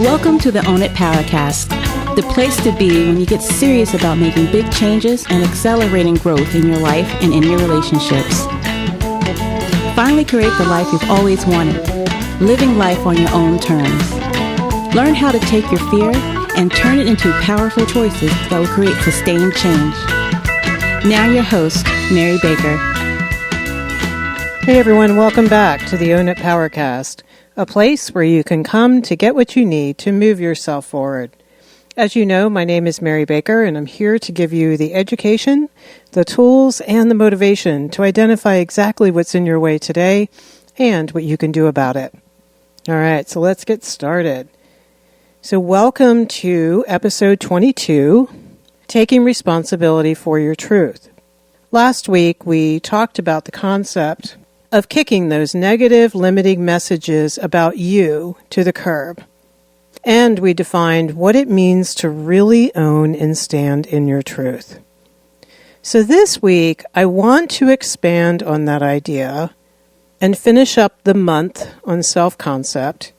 Welcome to the Own It Powercast, the place to be when you get serious about making big changes and accelerating growth in your life and in your relationships. Finally create the life you've always wanted, living life on your own terms. Learn how to take your fear and turn it into powerful choices that will create sustained change. Now your host, Mary Baker. Hey everyone, welcome back to the Own It Powercast, a place where you can come to get what you need to move yourself forward. As you know, my name is Mary Baker, and I'm here to give you the education, the tools, and the motivation to identify exactly what's in your way today and what you can do about it. All right, so let's get started. So welcome to episode 22, Taking Responsibility for Your Truth. Last week, we talked about the concept of kicking those negative, limiting messages about you to the curb. And we defined what it means to really own and stand in your truth. So this week, I want to expand on that idea and finish up the month on self-concept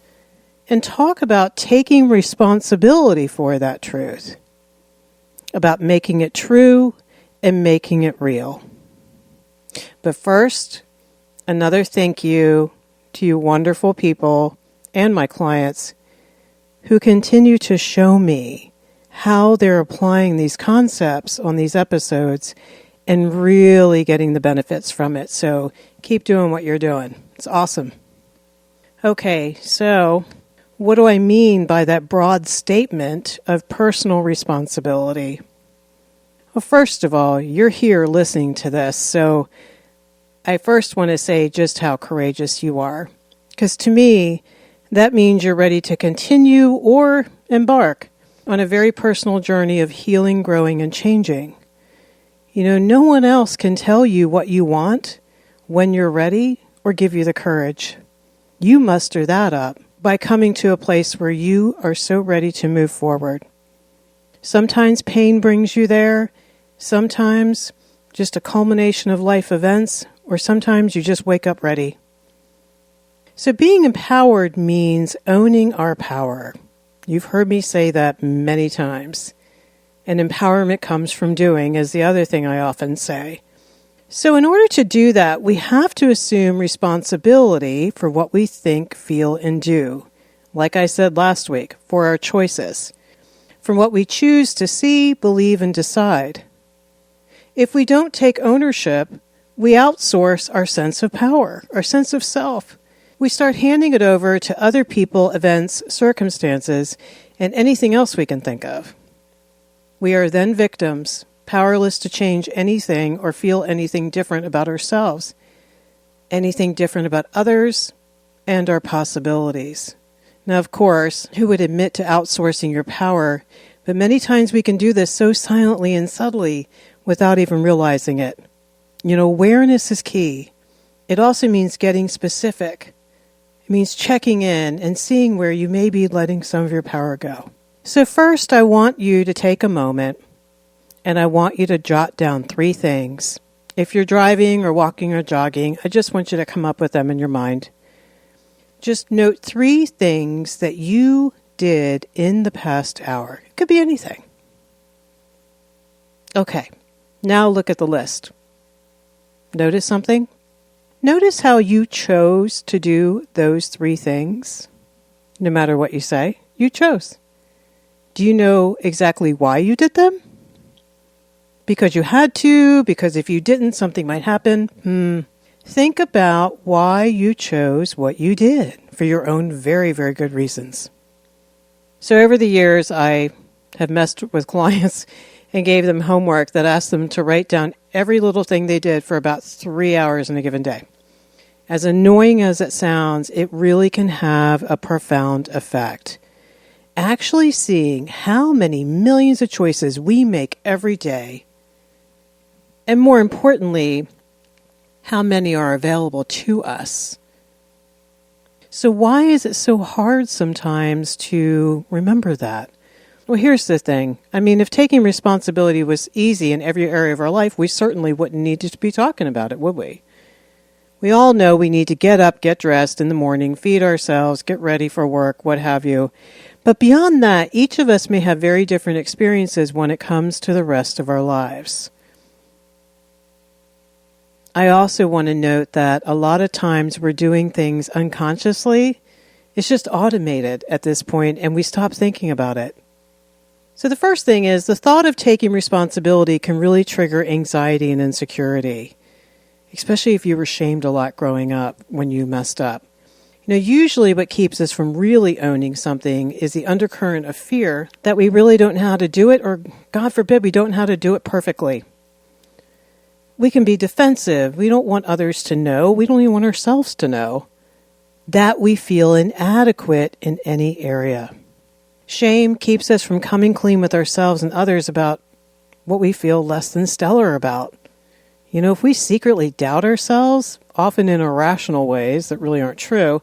and talk about taking responsibility for that truth, about making it true and making it real. But first, another thank you to you wonderful people and my clients who continue to show me how they're applying these concepts on these episodes and really getting the benefits from it. So keep doing what you're doing. It's awesome. Okay, so what do I mean by that broad statement of personal responsibility? Well, first of all, you're here listening to this, so I first want to say just how courageous you are, because to me, that means you're ready to continue or embark on a very personal journey of healing, growing, and changing. You know, no one else can tell you what you want, when you're ready, or give you the courage. You muster that up by coming to a place where you are so ready to move forward. Sometimes pain brings you there, sometimes just a culmination of life events, or sometimes you just wake up ready. So being empowered means owning our power. You've heard me say that many times. And empowerment comes from doing, is the other thing I often say. So in order to do that, we have to assume responsibility for what we think, feel, and do. Like I said last week, for our choices. From what we choose to see, believe, and decide. If we don't take ownership, we outsource our sense of power, our sense of self. We start handing it over to other people, events, circumstances, and anything else we can think of. We are then victims, powerless to change anything or feel anything different about ourselves, anything different about others, and our possibilities. Now, of course, who would admit to outsourcing your power? But many times we can do this so silently and subtly without even realizing it. You know, awareness is key. It also means getting specific. It means checking in and seeing where you may be letting some of your power go. So first, I want you to take a moment and I want you to jot down 3 things. If you're driving or walking or jogging, I just want you to come up with them in your mind. Just note 3 things that you did in the past hour. It could be anything. Okay, now look at the list. Notice something? Notice how you chose to do those 3 things. No matter what you say, you chose. Do you know exactly why you did them? Because you had to, because if you didn't, something might happen. Think about why you chose what you did for your own very, very good reasons. So over the years, I have messed with clients and gave them homework that asked them to write down every little thing they did for about 3 hours in a given day. As annoying as it sounds, it really can have a profound effect. Actually seeing how many millions of choices we make every day, and more importantly, how many are available to us. So why is it so hard sometimes to remember that? Well, here's the thing. I mean, if taking responsibility was easy in every area of our life, we certainly wouldn't need to be talking about it, would we? We all know we need to get up, get dressed in the morning, feed ourselves, get ready for work, what have you. But beyond that, each of us may have very different experiences when it comes to the rest of our lives. I also want to note that a lot of times we're doing things unconsciously. It's just automated at this point, and we stop thinking about it. So the first thing is the thought of taking responsibility can really trigger anxiety and insecurity, especially if you were shamed a lot growing up when you messed up. Usually what keeps us from really owning something is the undercurrent of fear that we really don't know how to do it, or God forbid, we don't know how to do it perfectly. We can be defensive. We don't want others to know. We don't even want ourselves to know that we feel inadequate in any area. Shame keeps us from coming clean with ourselves and others about what we feel less than stellar about. If we secretly doubt ourselves, often in irrational ways that really aren't true,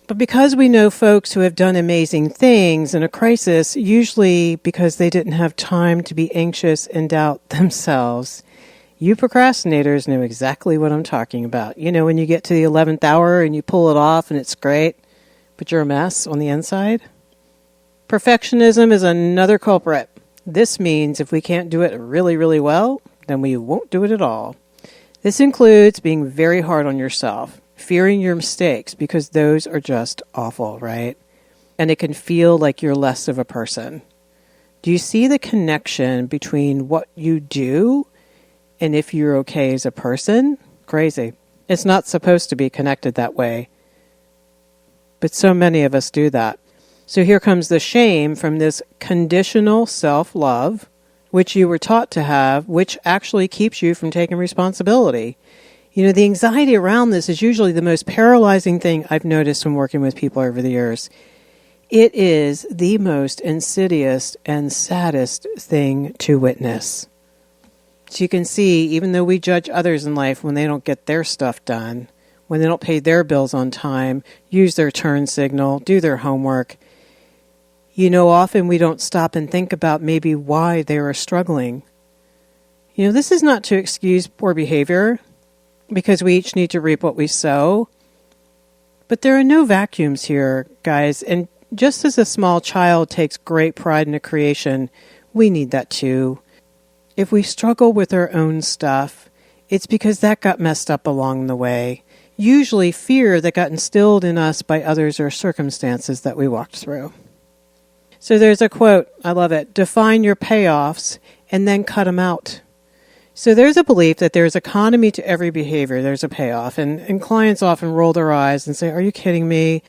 but because we know folks who have done amazing things in a crisis, usually because they didn't have time to be anxious and doubt themselves, you procrastinators know exactly what I'm talking about. When you get to the 11th hour and you pull it off and it's great, but you're a mess on the inside? Perfectionism is another culprit. This means if we can't do it really, really well, then we won't do it at all. This includes being very hard on yourself, fearing your mistakes, because those are just awful, right? And it can feel like you're less of a person. Do you see the connection between what you do and if you're okay as a person? Crazy. It's not supposed to be connected that way. But so many of us do that. So here comes the shame from this conditional self-love, which you were taught to have, which actually keeps you from taking responsibility. The anxiety around this is usually the most paralyzing thing I've noticed when working with people over the years. It is the most insidious and saddest thing to witness. So you can see, even though we judge others in life when they don't get their stuff done, when they don't pay their bills on time, use their turn signal, do their homework, often we don't stop and think about maybe why they are struggling. This is not to excuse poor behavior, because we each need to reap what we sow. But there are no vacuums here, guys. And just as a small child takes great pride in a creation, we need that too. If we struggle with our own stuff, it's because that got messed up along the way. Usually fear that got instilled in us by others or circumstances that we walked through. So there's a quote, I love it, define your payoffs and then cut them out. So there's a belief that there's economy to every behavior. There's a payoff. And clients often roll their eyes and say, are you kidding me?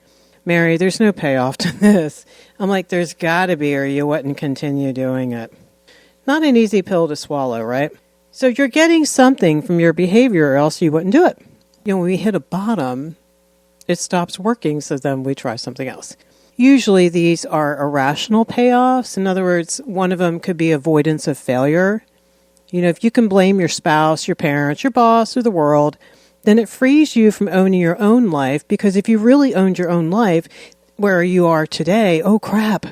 Mary, there's no payoff to this. I'm like, there's got to be, or you wouldn't continue doing it. Not an easy pill to swallow, right? So you're getting something from your behavior or else you wouldn't do it. When we hit a bottom, it stops working, so then we try something else. Usually these are irrational payoffs. In other words, one of them could be avoidance of failure. If you can blame your spouse, your parents, your boss, or the world, then it frees you from owning your own life, because if you really owned your own life, where you are today, oh crap,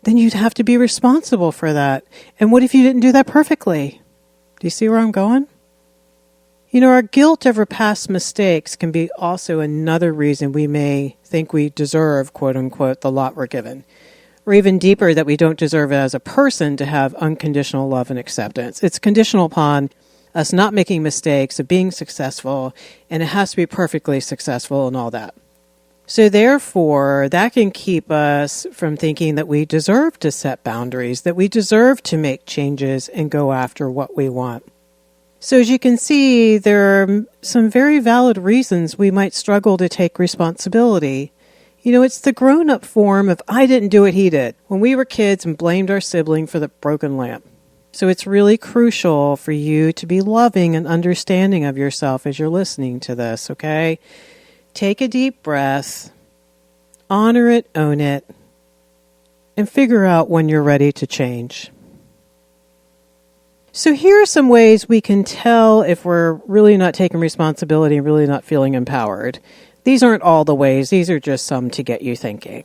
then you'd have to be responsible for that. And what if you didn't do that perfectly? Do you see where I'm going? Our guilt over past mistakes can be also another reason we may think we deserve, quote unquote, the lot we're given. Or even deeper, that we don't deserve it as a person to have unconditional love and acceptance. It's conditional upon us not making mistakes, of being successful, and it has to be perfectly successful and all that. So therefore, that can keep us from thinking that we deserve to set boundaries, that we deserve to make changes and go after what we want. So as you can see, there are some very valid reasons we might struggle to take responsibility. It's the grown-up form of I didn't do it, he did, when we were kids and blamed our sibling for the broken lamp. So it's really crucial for you to be loving and understanding of yourself as you're listening to this, okay? Take a deep breath, honor it, own it, and figure out when you're ready to change. So here are some ways we can tell if we're really not taking responsibility and really not feeling empowered. These aren't all the ways. These are just some to get you thinking.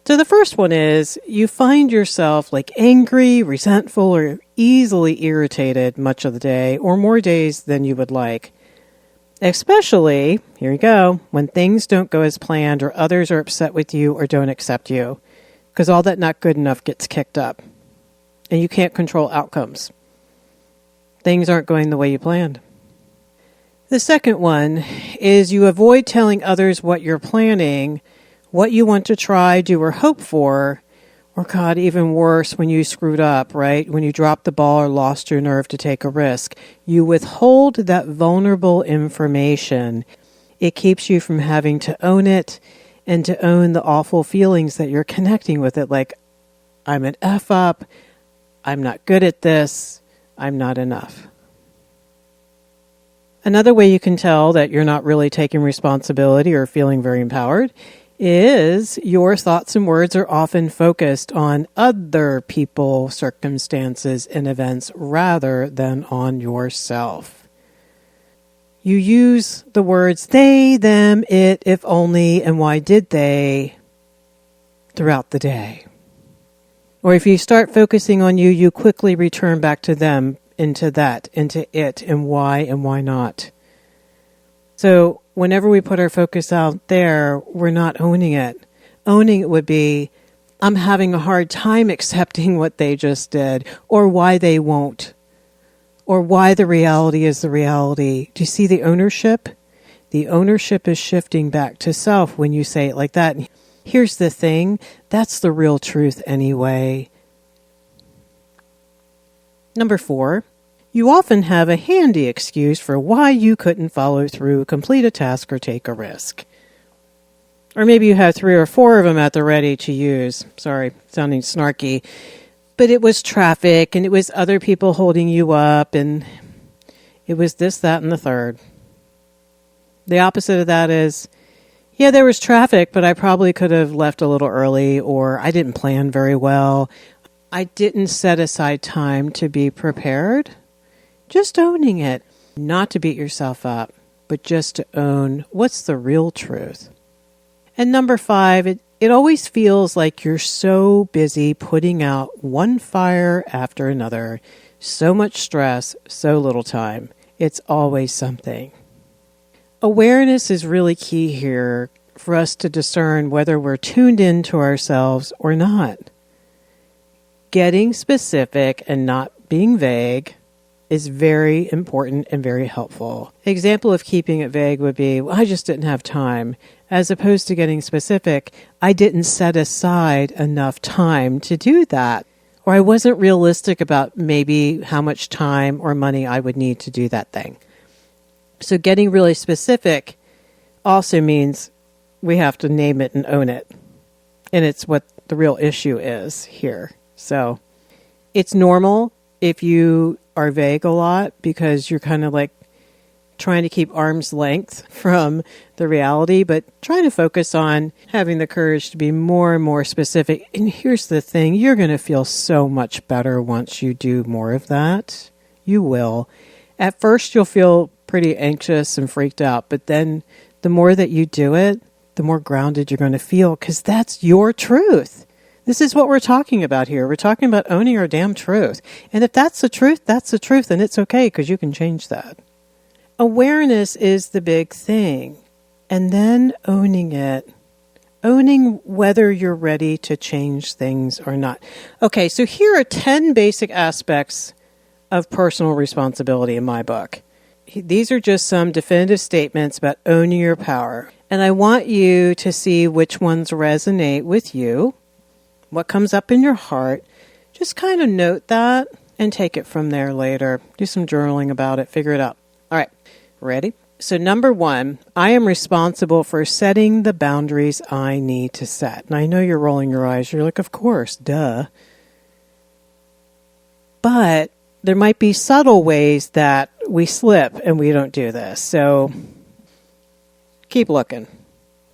So the first one is you find yourself angry, resentful, or easily irritated much of the day, or more days than you would like. Especially, here you go, when things don't go as planned or others are upset with you or don't accept you. Because all that not good enough gets kicked up. And you can't control outcomes. Things aren't going the way you planned. The second one is you avoid telling others what you're planning, what you want to try, do, or hope for, or God, even worse, when you screwed up, right? When you dropped the ball or lost your nerve to take a risk. You withhold that vulnerable information. It keeps you from having to own it and to own the awful feelings that you're connecting with it, like, I'm an F up, I'm not good at this, I'm not enough. Another way you can tell that you're not really taking responsibility or feeling very empowered is your thoughts and words are often focused on other people, circumstances, and events rather than on yourself. You use the words they, them, it, if only, and why did they throughout the day. Or if you start focusing on you, you quickly return back to them, into that, into it, and why not. So whenever we put our focus out there, we're not owning it. Owning it would be, I'm having a hard time accepting what they just did, or why they won't, or why the reality is the reality. Do you see the ownership? The ownership is shifting back to self when you say it like that. Here's the thing, that's the real truth anyway. Number 4, you often have a handy excuse for why you couldn't follow through, complete a task, or take a risk. Or maybe you have 3 or 4 of them at the ready to use. Sorry, sounding snarky. But it was traffic, and it was other people holding you up, and it was this, that, and the third. The opposite of that is, yeah, there was traffic, but I probably could have left a little early, or I didn't plan very well. I didn't set aside time to be prepared. Just owning it. Not to beat yourself up, but just to own what's the real truth. And number 5, it always feels like you're so busy putting out one fire after another. So much stress, so little time. It's always something. Awareness is really key here for us to discern whether we're tuned into ourselves or not. Getting specific and not being vague is very important and very helpful. Example of keeping it vague would be, well, I just didn't have time. As opposed to getting specific, I didn't set aside enough time to do that. Or I wasn't realistic about maybe how much time or money I would need to do that thing. So getting really specific also means we have to name it and own it. And it's what the real issue is here. So it's normal if you are vague a lot because you're kind of like trying to keep arm's length from the reality, but trying to focus on having the courage to be more and more specific. And here's the thing, you're going to feel so much better once you do more of that. You will. At first, you'll feel pretty anxious and freaked out, but then the more that you do it, the more grounded you're going to feel because that's your truth. This is what we're talking about here. We're talking about owning our damn truth. And if that's the truth, and it's okay because you can change that. Awareness is the big thing. And then owning it. Owning whether you're ready to change things or not. Okay, so here are 10 basic aspects of personal responsibility in my book. These are just some definitive statements about owning your power. And I want you to see which ones resonate with you. What comes up in your heart, just kind of note that and take it from there later. Do some journaling about it, figure it out. All right, ready? So number 1, I am responsible for setting the boundaries I need to set. And I know you're rolling your eyes. You're like, of course, duh. But there might be subtle ways that we slip and we don't do this. So keep looking.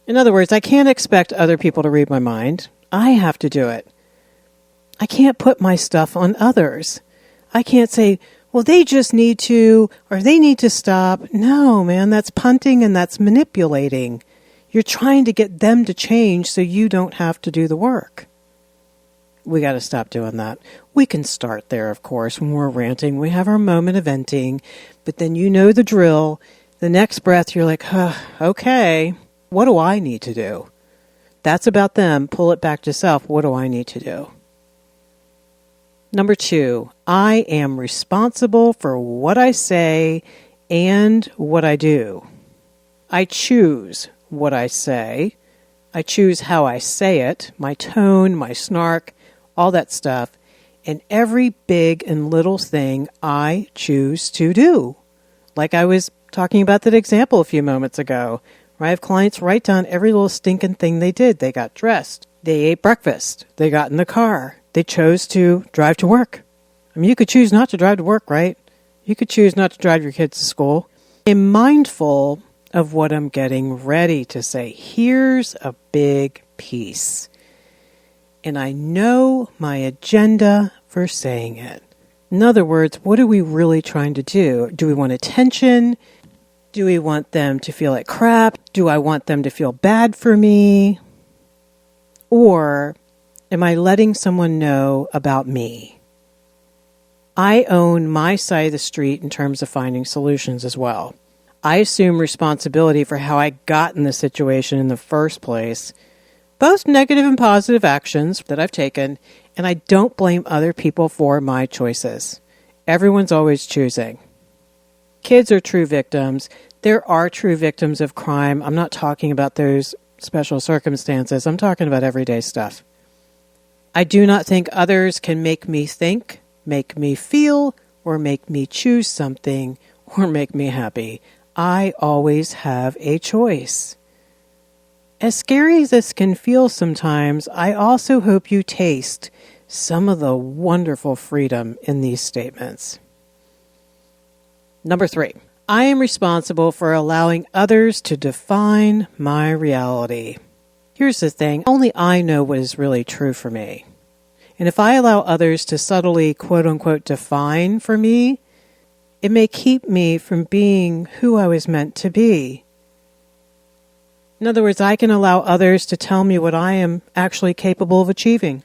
In other words, I can't expect other people to read my mind. I have to do it. I can't put my stuff on others. I can't say, well, they just need to, or they need to stop. No, man, that's punting and that's manipulating. You're trying to get them to change so you don't have to do the work. We got to stop doing that. We can start there, of course, when we're ranting. We have our moment of venting, but then you know the drill. The next breath, you're like, okay, what do I need to do? That's about them. Pull it back to self. What do I need to do? Number 2, I am responsible for what I say and what I do. I choose what I say. I choose how I say it, my tone, my snark, all that stuff. And every big and little thing I choose to do. Like I was talking about that example a few moments ago, where I have clients write down every little stinking thing they did. They got dressed. They ate breakfast. They got in the car. They chose to drive to work. I mean, you could choose not to drive to work, right? You could choose not to drive your kids to school. I'm mindful of what I'm getting ready to say. Here's a big piece. And I know my agenda for saying it. In other words, what are we really trying to do? Do we want attention? Do we want them to feel like crap? Do I want them to feel bad for me? Or am I letting someone know about me? I own my side of the street in terms of finding solutions as well. I assume responsibility for how I got in the situation in the first place, both negative and positive actions that I've taken, and I don't blame other people for my choices. Everyone's always choosing. Kids are true victims. There are true victims of crime. I'm not talking about those special circumstances. I'm talking about everyday stuff. I do not think others can make me think, make me feel, or make me choose something, or make me happy. I always have a choice. As scary as this can feel sometimes, I also hope you taste some of the wonderful freedom in these statements. Number 3, I am responsible for allowing others to define my reality. Here's the thing, only I know what is really true for me. And if I allow others to subtly, quote-unquote, define for me, it may keep me from being who I was meant to be. In other words, I can allow others to tell me what I am actually capable of achieving.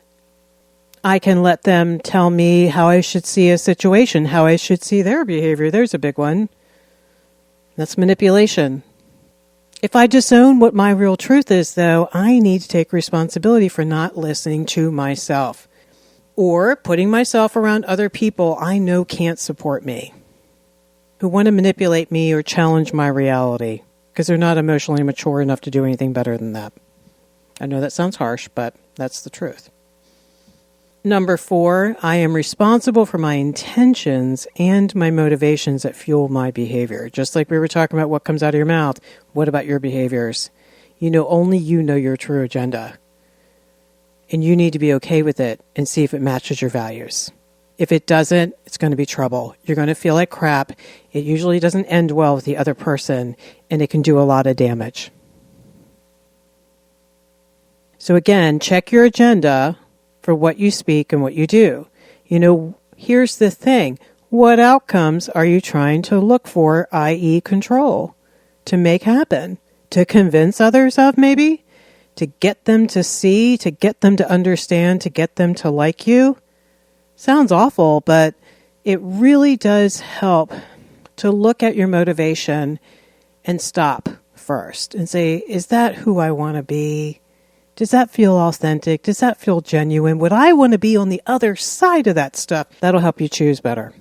I can let them tell me how I should see a situation, how I should see their behavior. There's a big one. That's manipulation. If I disown what my real truth is, though, I need to take responsibility for not listening to myself or putting myself around other people I know can't support me, who want to manipulate me or challenge my reality because they're not emotionally mature enough to do anything better than that. I know that sounds harsh, but that's the truth. Number 4, I am responsible for my intentions and my motivations that fuel my behavior. Just like we were talking about what comes out of your mouth, what about your behaviors? Only you know your true agenda. And you need to be okay with it and see if it matches your values. If it doesn't, it's going to be trouble. You're going to feel like crap. It usually doesn't end well with the other person, and it can do a lot of damage. So again, check your agenda for what you speak and what you do. Here's the thing. What outcomes are you trying to look for, i.e. control, to make happen? To convince others of, maybe? To get them to see, to get them to understand, to get them to like you? Sounds awful, but it really does help to look at your motivation and stop first and say, is that who I want to be? Does that feel authentic? Does that feel genuine? Would I want to be on the other side of that stuff? That'll help you choose better.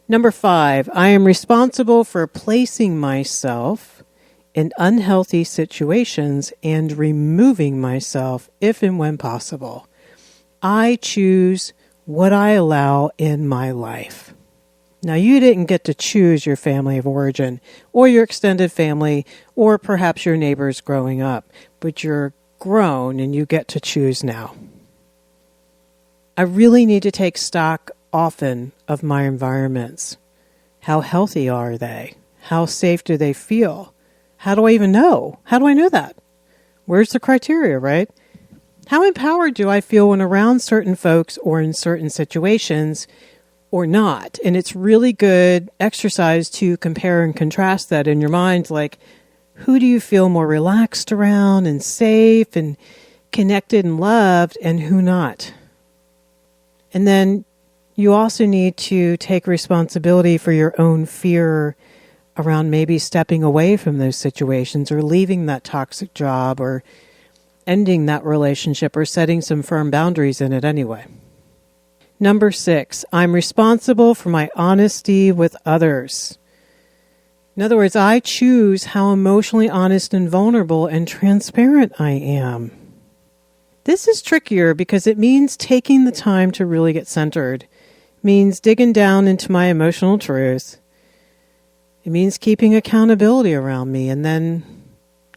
Number 5, I am responsible for placing myself in unhealthy situations and removing myself if and when possible. I choose what I allow in my life. Now, you didn't get to choose your family of origin or your extended family or perhaps your neighbors growing up, but you're grown and you get to choose now. I really need to take stock often of my environments. How healthy are they? How safe do they feel? How do I even know? How do I know that? Where's the criteria, right? How empowered do I feel when around certain folks or in certain situations or not? And it's really good exercise to compare and contrast that in your mind. Like, who do you feel more relaxed around and safe and connected and loved, and who not? And then you also need to take responsibility for your own fear around maybe stepping away from those situations or leaving that toxic job or ending that relationship or setting some firm boundaries in it anyway. Number 6, I'm responsible for my honesty with others. In other words, I choose how emotionally honest and vulnerable and transparent I am. This is trickier because it means taking the time to really get centered. It means digging down into my emotional truth. It means keeping accountability around me and then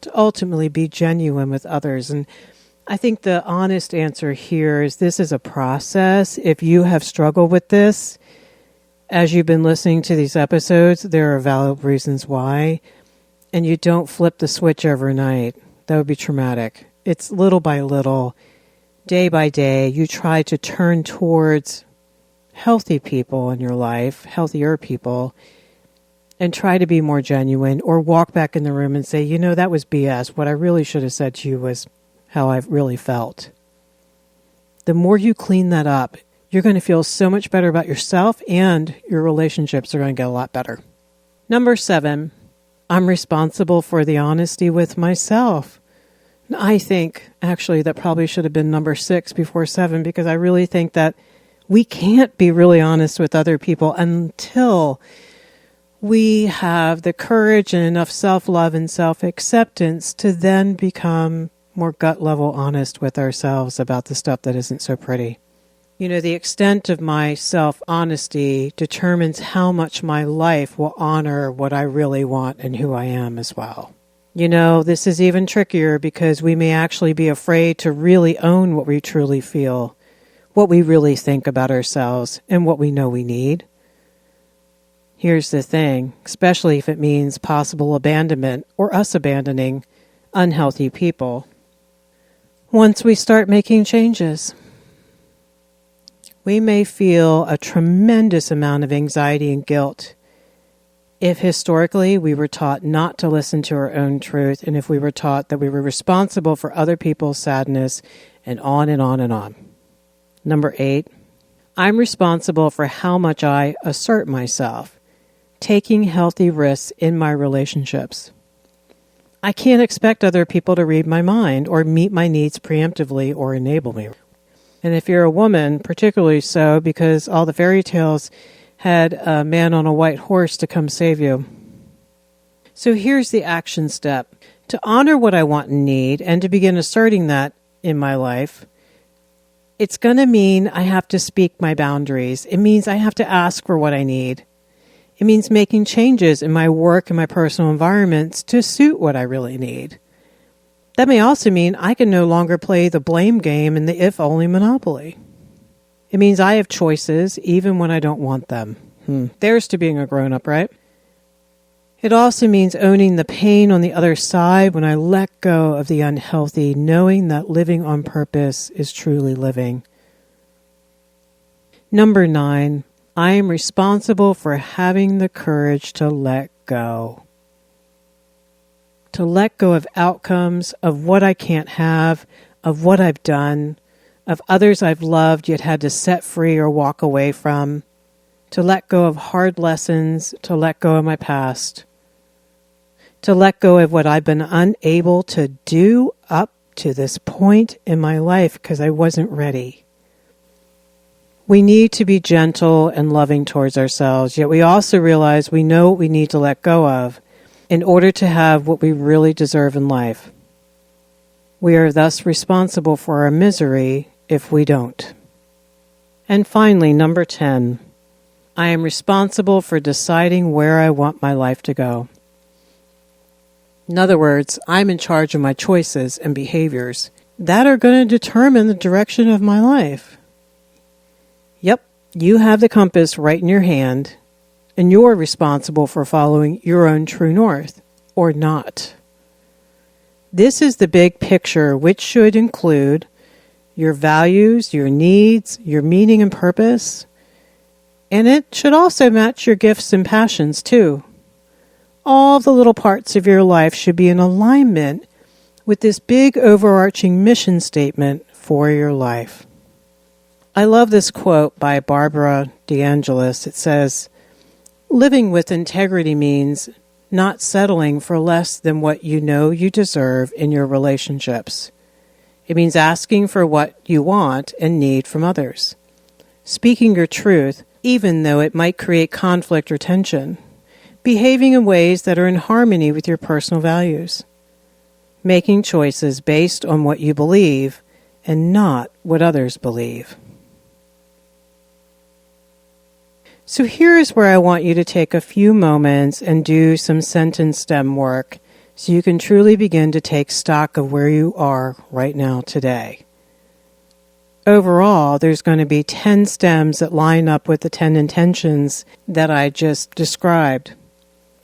to ultimately be genuine with others. And I think the honest answer here is this is a process. If you have struggled with this, as you've been listening to these episodes, there are valid reasons why. And you don't flip the switch overnight. That would be traumatic. It's little by little, day by day, you try to turn towards healthy people in your life, healthier people, and try to be more genuine or walk back in the room and say, you know, that was BS. What I really should have said to you was how I really felt. The more you clean that up, you're going to feel so much better about yourself and your relationships are going to get a lot better. Number 7, I'm responsible for the honesty with myself. I think, actually, that probably should have been number 6 before 7 because I really think that we can't be really honest with other people until we have the courage and enough self-love and self-acceptance to then become more gut-level honest with ourselves about the stuff that isn't so pretty. You know, the extent of my self-honesty determines how much my life will honor what I really want and who I am as well. You know, this is even trickier because we may actually be afraid to really own what we truly feel, what we really think about ourselves, and what we know we need. Here's the thing, especially if it means possible abandonment or us abandoning unhealthy people. Once we start making changes, we may feel a tremendous amount of anxiety and guilt if historically we were taught not to listen to our own truth and if we were taught that we were responsible for other people's sadness and on and on and on. Number 8, I'm responsible for how much I assert myself, taking healthy risks in my relationships. I can't expect other people to read my mind or meet my needs preemptively or enable me. And if you're a woman, particularly so because all the fairy tales had a man on a white horse to come save you. So here's the action step. To honor what I want and need and to begin asserting that in my life, it's going to mean I have to speak my boundaries. It means I have to ask for what I need. It means making changes in my work and my personal environments to suit what I really need. That may also mean I can no longer play the blame game and the if-only monopoly. It means I have choices even when I don't want them. There's to being a grown-up, right? It also means owning the pain on the other side when I let go of the unhealthy, knowing that living on purpose is truly living. Number 9, I am responsible for having the courage to let go. To let go of outcomes, of what I can't have, of what I've done, of others I've loved yet had to set free or walk away from. To let go of hard lessons, to let go of my past. To let go of what I've been unable to do up to this point in my life because I wasn't ready. We need to be gentle and loving towards ourselves, yet we also realize we know what we need to let go of in order to have what we really deserve in life. We are thus responsible for our misery if we don't. And finally, number 10, I am responsible for deciding where I want my life to go. In other words, I'm in charge of my choices and behaviors that are going to determine the direction of my life. Yep, you have the compass right in your hand, and you're responsible for following your own true north, or not. This is the big picture, which should include your values, your needs, your meaning and purpose, and it should also match your gifts and passions too. All the little parts of your life should be in alignment with this big overarching mission statement for your life. I love this quote by Barbara DeAngelis. It says, "Living with integrity means not settling for less than what you know you deserve in your relationships. It means asking for what you want and need from others. Speaking your truth, even though it might create conflict or tension. Behaving in ways that are in harmony with your personal values. Making choices based on what you believe and not what others believe. So here's where I want you to take a few moments and do some sentence stem work so you can truly begin to take stock of where you are right now today. Overall, there's going to be 10 stems that line up with the 10 intentions that I just described.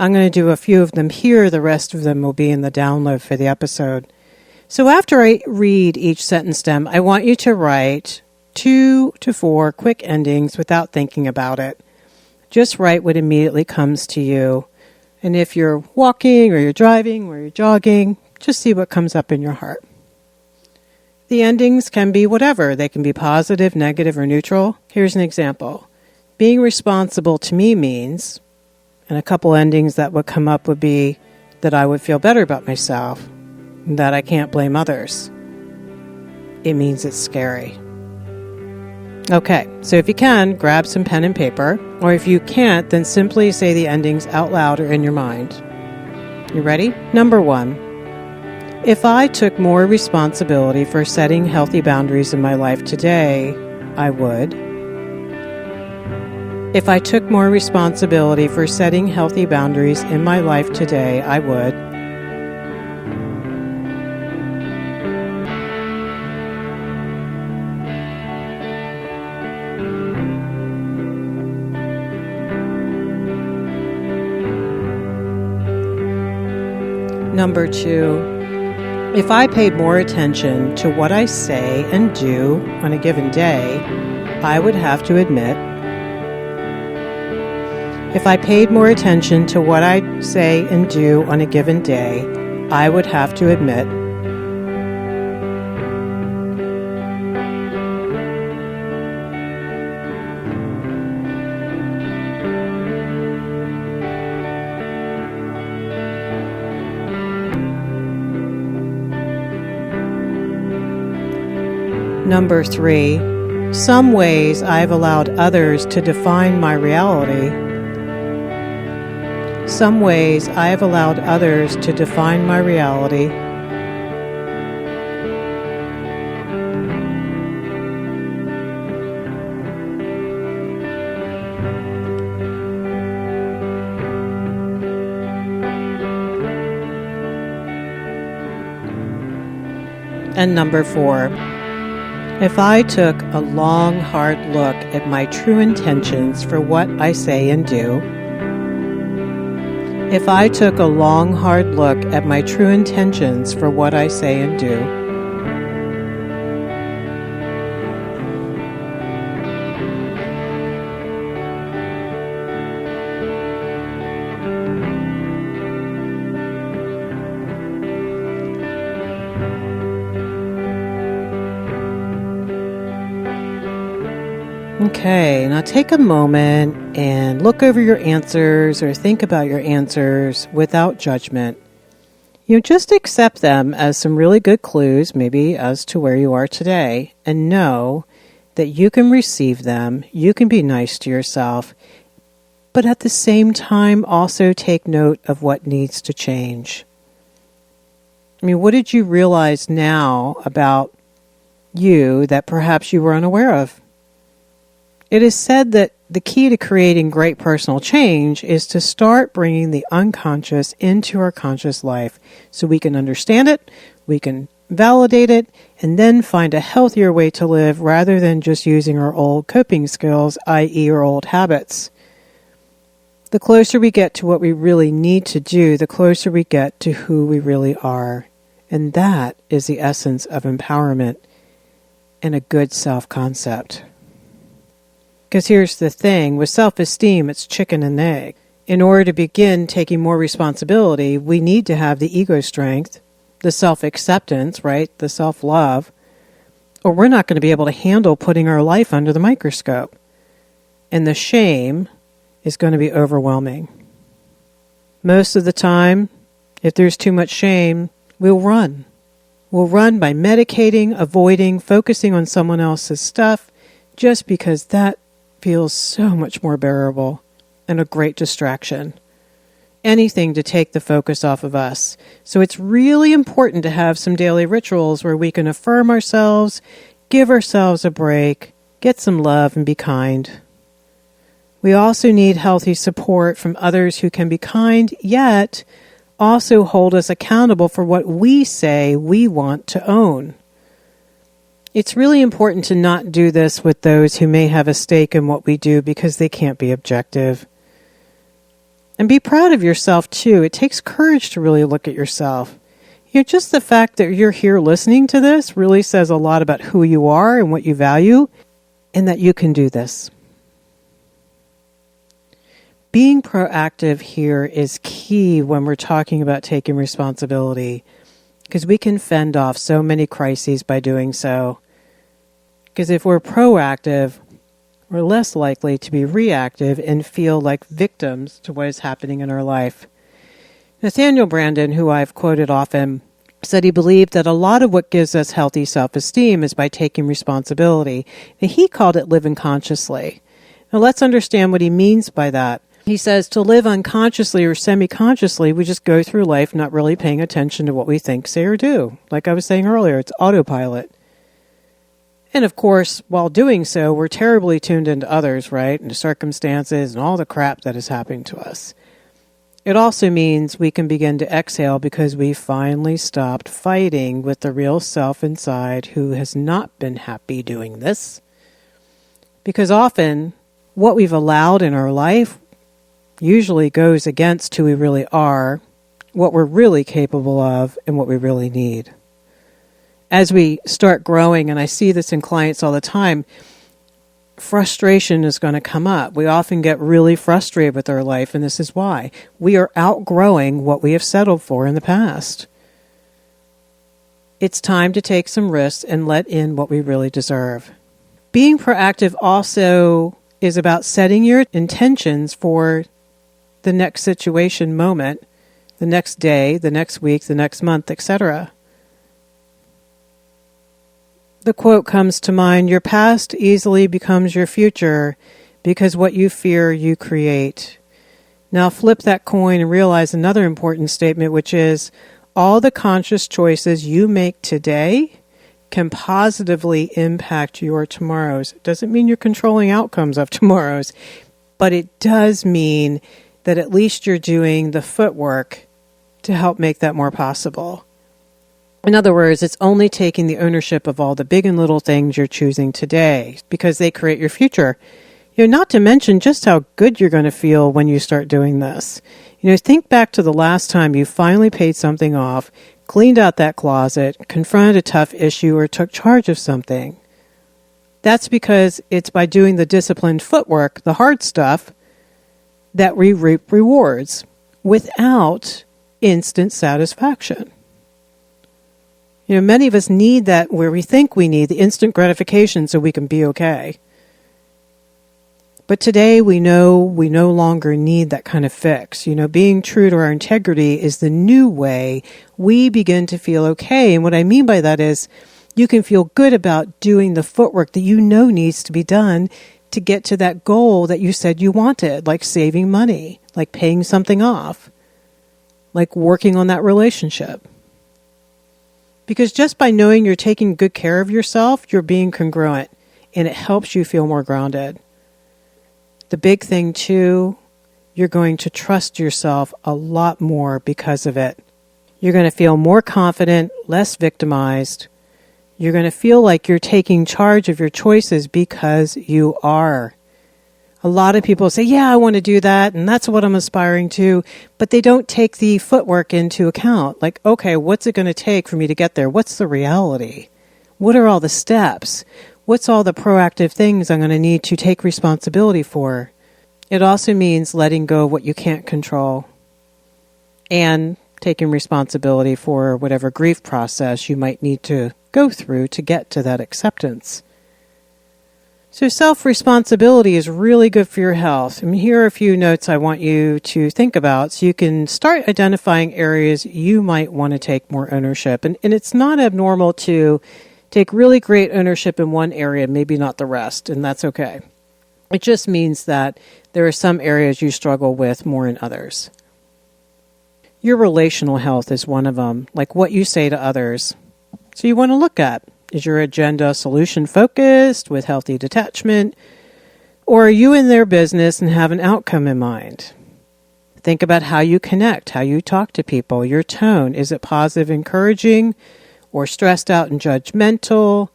I'm going to do a few of them here. The rest of them will be in the download for the episode. So after I read each sentence stem, I want you to write 2 to 4 quick endings without thinking about it. Just write what immediately comes to you. And if you're walking or you're driving or you're jogging, just see what comes up in your heart. The endings can be whatever. They can be positive, negative, or neutral. Here's an example. Being responsible to me means, and a couple endings that would come up would be that I would feel better about myself, and that I can't blame others. It means it's scary. Okay, so if you can, grab some pen and paper, or if you can't, then simply say the endings out loud or in your mind. You ready? Number 1. If I took more responsibility for setting healthy boundaries in my life today, I would. If I took more responsibility for setting healthy boundaries in my life today, I would. Number 2, if I paid more attention to what I say and do on a given day, I would have to admit. If I paid more attention to what I say and do on a given day, I would have to admit. Number 3, some ways I've allowed others to define my reality. Some ways I have allowed others to define my reality. And number 4, if I took a long, hard look at my true intentions for what I say and do, if I took a long, hard look at my true intentions for what I say and do, okay, now take a moment and look over your answers or think about your answers without judgment. You just accept them as some really good clues, maybe as to where you are today, and know that you can receive them, you can be nice to yourself, but at the same time also take note of what needs to change. I mean, what did you realize now about you that perhaps you were unaware of? It is said that the key to creating great personal change is to start bringing the unconscious into our conscious life so we can understand it, we can validate it, and then find a healthier way to live rather than just using our old coping skills, i.e. our old habits. The closer we get to what we really need to do, the closer we get to who we really are. And that is the essence of empowerment and a good self-concept. Because here's the thing, with self-esteem, it's chicken and egg. In order to begin taking more responsibility, we need to have the ego strength, the self-acceptance, right, the self-love, or we're not going to be able to handle putting our life under the microscope. And the shame is going to be overwhelming. Most of the time, if there's too much shame, we'll run. We'll run by medicating, avoiding, focusing on someone else's stuff, just because that feels so much more bearable and a great distraction. Anything to take the focus off of us. So it's really important to have some daily rituals where we can affirm ourselves, give ourselves a break, get some love, and be kind. We also need healthy support from others who can be kind, yet also hold us accountable for what we say we want to own. It's really important to not do this with those who may have a stake in what we do because they can't be objective. And be proud of yourself, too. It takes courage to really look at yourself. Just the fact that you're here listening to this really says a lot about who you are and what you value, and that you can do this. Being proactive here is key when we're talking about taking responsibility, because we can fend off so many crises by doing so. Because if we're proactive, we're less likely to be reactive and feel like victims to what is happening in our life. Nathaniel Branden, who I've quoted often, said he believed that a lot of what gives us healthy self-esteem is by taking responsibility. And he called it living consciously. Now let's understand what he means by that. He says to live unconsciously or semi-consciously, we just go through life not really paying attention to what we think, say, or do. Like I was saying earlier, it's autopilot. And of course, while doing so, we're terribly tuned into others, right? And to circumstances and all the crap that is happening to us. It also means we can begin to exhale because we finally stopped fighting with the real self inside who has not been happy doing this. Because often, what we've allowed in our life usually goes against who we really are, what we're really capable of, and what we really need. As we start growing, and I see this in clients all the time, frustration is going to come up. We often get really frustrated with our life, and this is why. We are outgrowing what we have settled for in the past. It's time to take some risks and let in what we really deserve. Being proactive also is about setting your intentions for the next situation, moment, the next day, the next week, the next month, etc. The quote comes to mind, "Your past easily becomes your future because what you fear you create." Now flip that coin and realize another important statement, which is all the conscious choices you make today can positively impact your tomorrows. It doesn't mean you're controlling outcomes of tomorrows, but it does mean that at least you're doing the footwork to help make that more possible. In other words, it's only taking the ownership of all the big and little things you're choosing today because they create your future. Not to mention just how good you're going to feel when you start doing this. Think back to the last time you finally paid something off, cleaned out that closet, confronted a tough issue, or took charge of something. That's because it's by doing the disciplined footwork, the hard stuff, that we reap rewards without instant satisfaction. Many of us need that where we think we need the instant gratification so we can be okay. But today we know we no longer need that kind of fix. Being true to our integrity is the new way we begin to feel okay. And what I mean by that is you can feel good about doing the footwork that needs to be done to get to that goal that you said you wanted, like saving money, like paying something off, like working on that relationship. Because just by knowing you're taking good care of yourself, you're being congruent, and it helps you feel more grounded. The big thing, too, you're going to trust yourself a lot more because of it. You're going to feel more confident, less victimized. You're going to feel like you're taking charge of your choices because you are. A lot of people say, yeah, I want to do that, and that's what I'm aspiring to, but they don't take the footwork into account. Like, okay, what's it going to take for me to get there? What's the reality? What are all the steps? What's all the proactive things I'm going to need to take responsibility for? It also means letting go of what you can't control and taking responsibility for whatever grief process you might need to go through to get to that acceptance. So self-responsibility is really good for your health. And here are a few notes I want you to think about so you can start identifying areas you might want to take more ownership. And it's not abnormal to take really great ownership in one area, maybe not the rest, and that's okay. It just means that there are some areas you struggle with more than others. Your relational health is one of them, like what you say to others. So you want to look at, is your agenda solution focused with healthy detachment? Or are you in their business and have an outcome in mind? Think about how you connect, how you talk to people, your tone. Is it positive, encouraging, or stressed out and judgmental?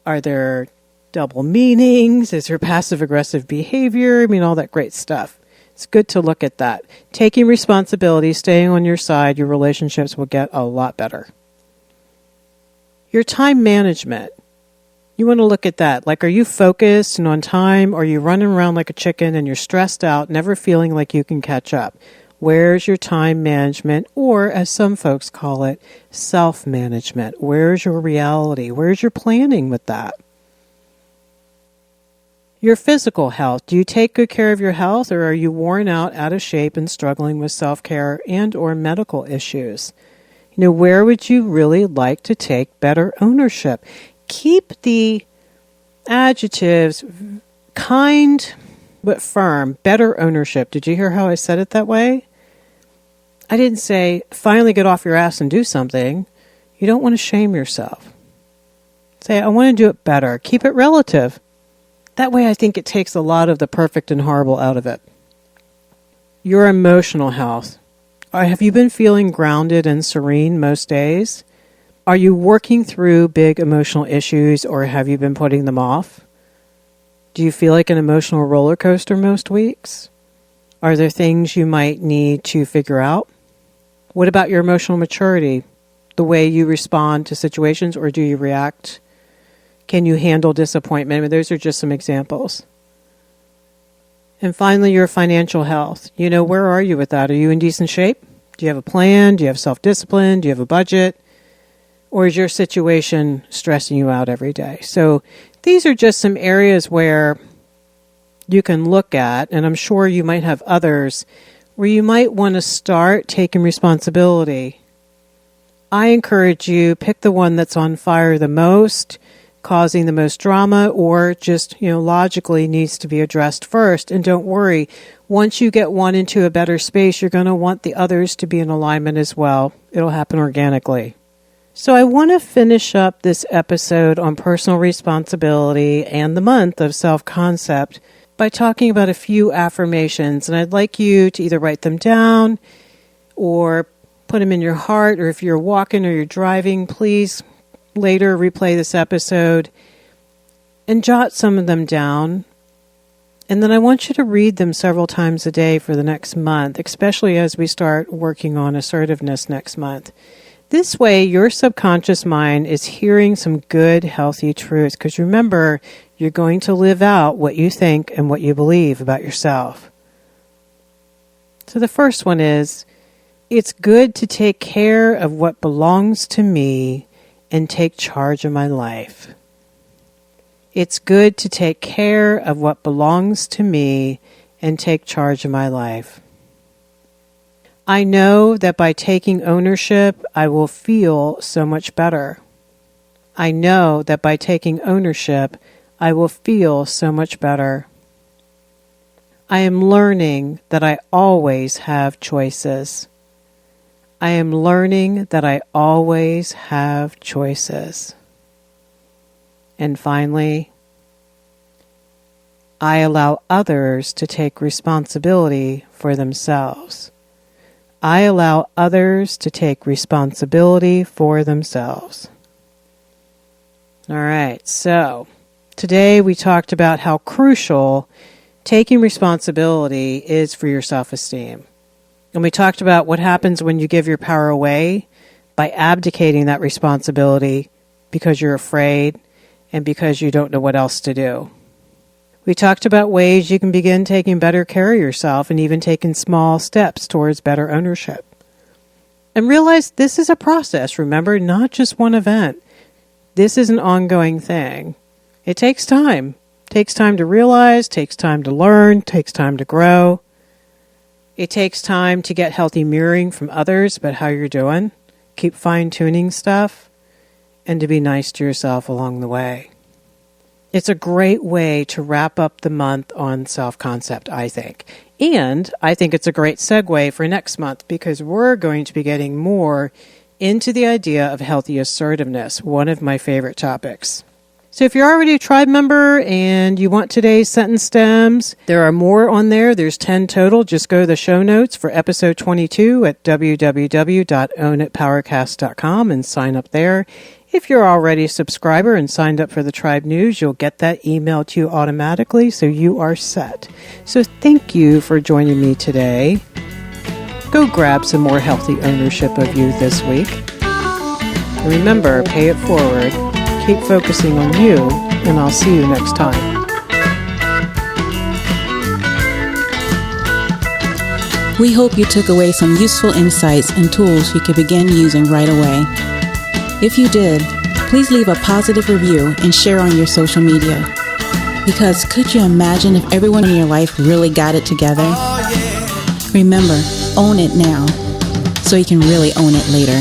Are there double meanings? Is there passive-aggressive behavior? I mean, all that great stuff. It's good to look at that. Taking responsibility, staying on your side, your relationships will get a lot better. Your time management. You want to look at that. Like, are you focused and on time? Or are you running around like a chicken and you're stressed out, never feeling like you can catch up? Where's your time management? Or, as some folks call it, self-management. Where's your reality? Where's your planning with that? Your physical health. Do you take good care of your health, or are you worn out of shape, and struggling with self-care and or medical issues? Where would you really like to take better ownership? Keep the adjectives kind but firm. Better ownership. Did you hear how I said it that way? I didn't say, finally get off your ass and do something. You don't want to shame yourself. Say, I want to do it better. Keep it relative. That way I think it takes a lot of the perfect and horrible out of it. Your emotional health. Have you been feeling grounded and serene most days? Are you working through big emotional issues, or have you been putting them off? Do you feel like an emotional roller coaster most weeks? Are there things you might need to figure out? What about your emotional maturity? The way you respond to situations, or do you react? Can you handle disappointment? I mean, those are just some examples. And finally, your financial health. Where are you with that? Are you in decent shape? Do you have a plan? Do you have self-discipline? Do you have a budget? Or is your situation stressing you out every day? So these are just some areas where you can look at, and I'm sure you might have others, where you might want to start taking responsibility. I encourage you, pick the one that's on fire the most, causing the most drama, or just, logically needs to be addressed first. And don't worry, once you get one into a better space, you're going to want the others to be in alignment as well. It'll happen organically. So I want to finish up this episode on personal responsibility and the month of self-concept by talking about a few affirmations. And I'd like you to either write them down or put them in your heart, or if you're walking or you're driving, please later replay this episode and jot some of them down. And then I want you to read them several times a day for the next month, especially as we start working on assertiveness next month. This way, your subconscious mind is hearing some good, healthy truths. Because remember, you're going to live out what you think and what you believe about yourself. So the first one is, it's good to take care of what belongs to me and take charge of my life. It's good to take care of what belongs to me and take charge of my life. I know that by taking ownership, I will feel so much better. I know that by taking ownership, I will feel so much better. I am learning that I always have choices. I am learning that I always have choices. And finally, I allow others to take responsibility for themselves. I allow others to take responsibility for themselves. All right, so today we talked about how crucial taking responsibility is for your self-esteem. And we talked about what happens when you give your power away by abdicating that responsibility because you're afraid and because you don't know what else to do. We talked about ways you can begin taking better care of yourself and even taking small steps towards better ownership. And realize this is a process, remember, not just one event. This is an ongoing thing. It takes time. Takes time to realize, takes time to learn, takes time to grow. It takes time to get healthy mirroring from others about how you're doing. Keep fine-tuning stuff, and to be nice to yourself along the way. It's a great way to wrap up the month on self-concept, I think. And I think it's a great segue for next month because we're going to be getting more into the idea of healthy assertiveness, one of my favorite topics. So if you're already a tribe member and you want today's sentence stems, there are more on there. There's 10 total. Just go to the show notes for episode 22 at www.ownitpowercast.com and sign up there. If you're already a subscriber and signed up for the Tribe News, you'll get that emailed to you automatically, so you are set. So thank you for joining me today. Go grab some more healthy ownership of you this week. And remember, pay it forward. Keep focusing on you, and I'll see you next time. We hope you took away some useful insights and tools you could begin using right away. If you did, please leave a positive review and share on your social media. Because could you imagine if everyone in your life really got it together? Remember, own it now, so you can really own it later.